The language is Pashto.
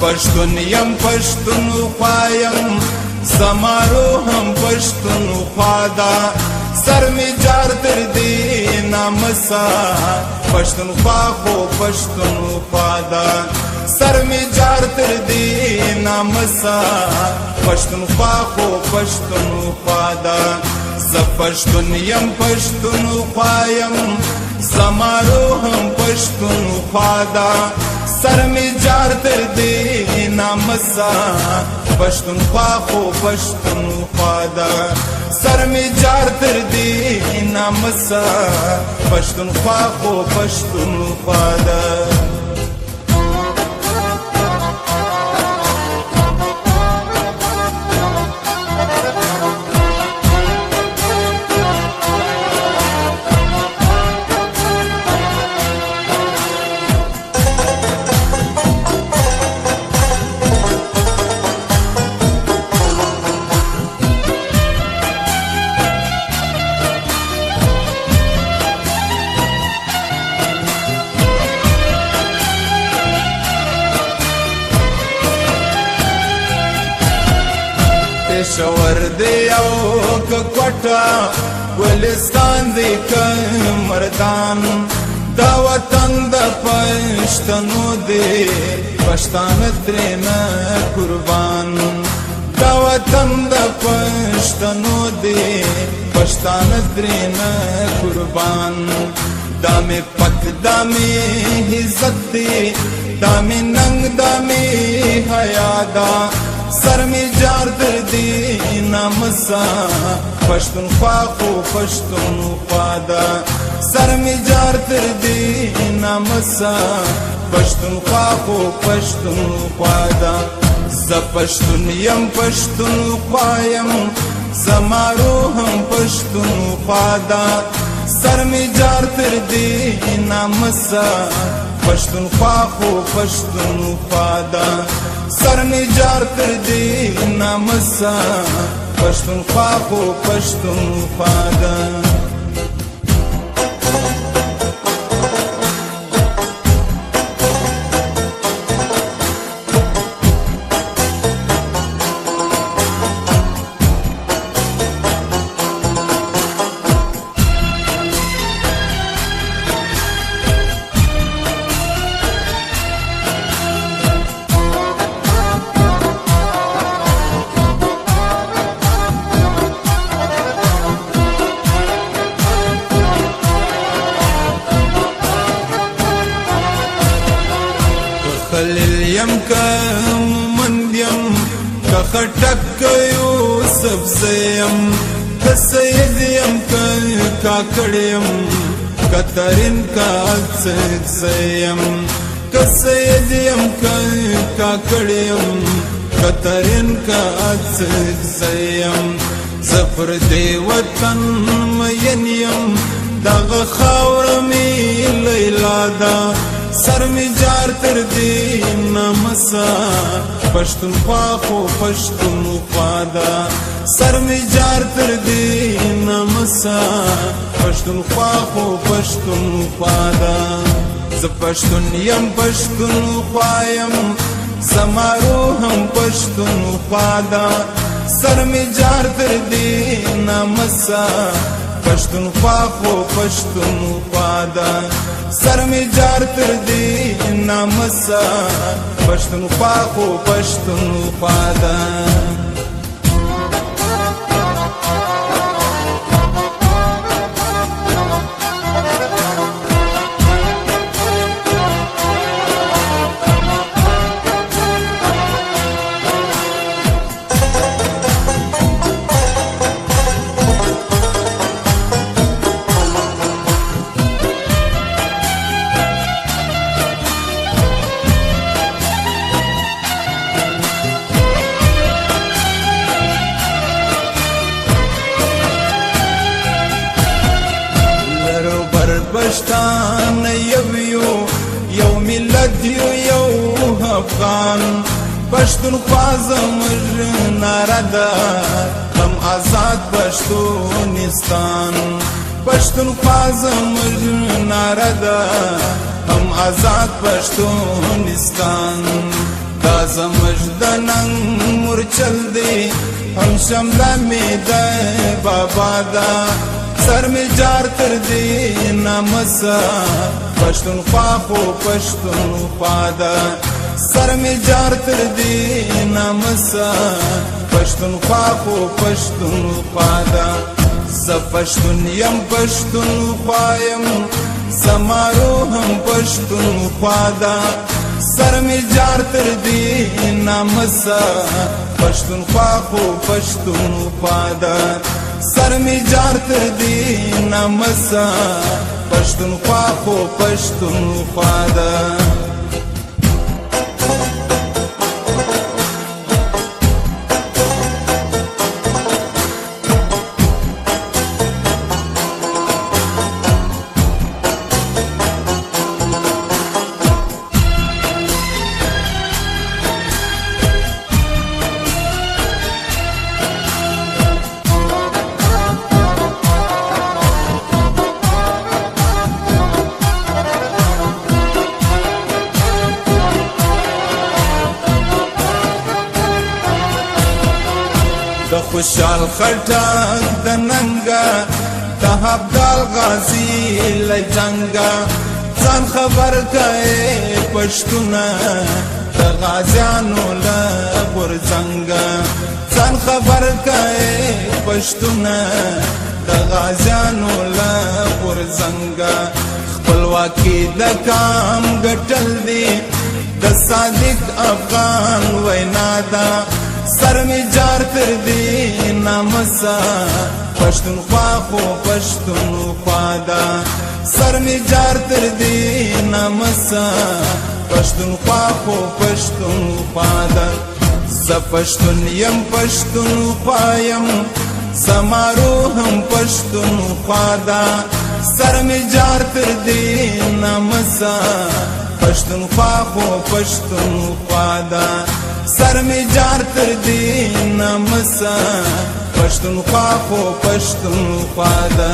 پشتون یم پشتونخوا یم زما روحم پشتونخوا دا سر می جار تر دی نامسا پشتونخوا خو پشتونخوا دا سر می جار تر دی نامسا پشتونخوا خو پشتونخوا دا ز پشتون یم پشتونخوا یم زما روحم پشتونخوا دا سر می جار تر دی نامسا پشتونخوا خو پشتونخوا دا سر می جار تر دی نامسا پشتونخوا خو پشتونخوا دا پېښور دی او که کوټه ګلستان دی که مردان دا وطن د پښتنو دی پښتانه ترېنه قربان دا وطن د پښتنو دی پښتانه ترېنه قربان دا مې پک دا مې عزت دی دا مې ننګ دا مې حیا دا سر می جار در دی نامسا پشتونخوا خو پشتونخوا دا سر می جار در دی نامسا پشتونخوا خو پشتونخوا دا ز پشتون یم پشتونخوا یم زما روحم پشتونخوا دا سر می جار در دی نامسا پشتونخوا خو پشتونخوا دا سر می جار تر دی نامسا پشتونخوا خو پشتونخوا دا خلیل یم که مومند یم که خټک یوسف زیم که سید یم که کاکړ یم که ترین که اڅک زیم که سید یم که کاکړ یم که ترین که اڅک زیم زه پر دې وطن مین یم دغه خاوره مې لیلا ده سر می جار تر دی نامسا پشتونخوا خو پشتونخوا دا سر می جار تر دی نامسا پشتونخوا خو پشتونخوا دا ز پشتون یم پشتونخوا یم زما روحم پشتونخوا دا سر می جار تر دی نامسا پشتونخوا خو پشتونخوا دا سر می جار تر دی نامسا پشتونخوا خو پشتونخوا دا پښتانه یو ملت یو افغان پښتونخوا زموږ ناره ده هم آزاد پښتونستان پښتونخوا زموږ ناره ده هم آزاد پښتونستان دا زمج د ننګ مورچل دی هم شمله می د بابا دا سر می جار تر دی نامسا پښتونخوا خو پښتونخوا دا سر می جار تر دی نامسا پښتونخوا خو پښتونخوا دا ز پښتون یم پښتونخوا یم زمارو هم پښتونخوا دا سر می جار تر دی نامسا پښتونخوا خو پښتونخوا دا سر می جار تر دی نامسا پښتونخوا خو پښتونخوا دا د خوشحال خټک د ننګا د ابدال غازی لجنګا ځان خبر کړي پښتونه د غازیانو له غورځنګا ځان خبر کړي پښتونه د غازیانو له غورځنګا خپلواکي د کام ګټل دي د صادق افغان وینا ده سر می جار تر دی نامسا پښتونخوا خو پښتونخوا دا سر می جار تر دی نامسا پښتونخوا خو پښتونخوا دا ز پښتون یم پښتونخوا یم زمارو هم پښتونخوا دا سر می جار تر دی نامسا پښتونخوا خو پښتونخوا دا سر می جار تر دی نامسا پښتونخوا خو پښتونخوا دا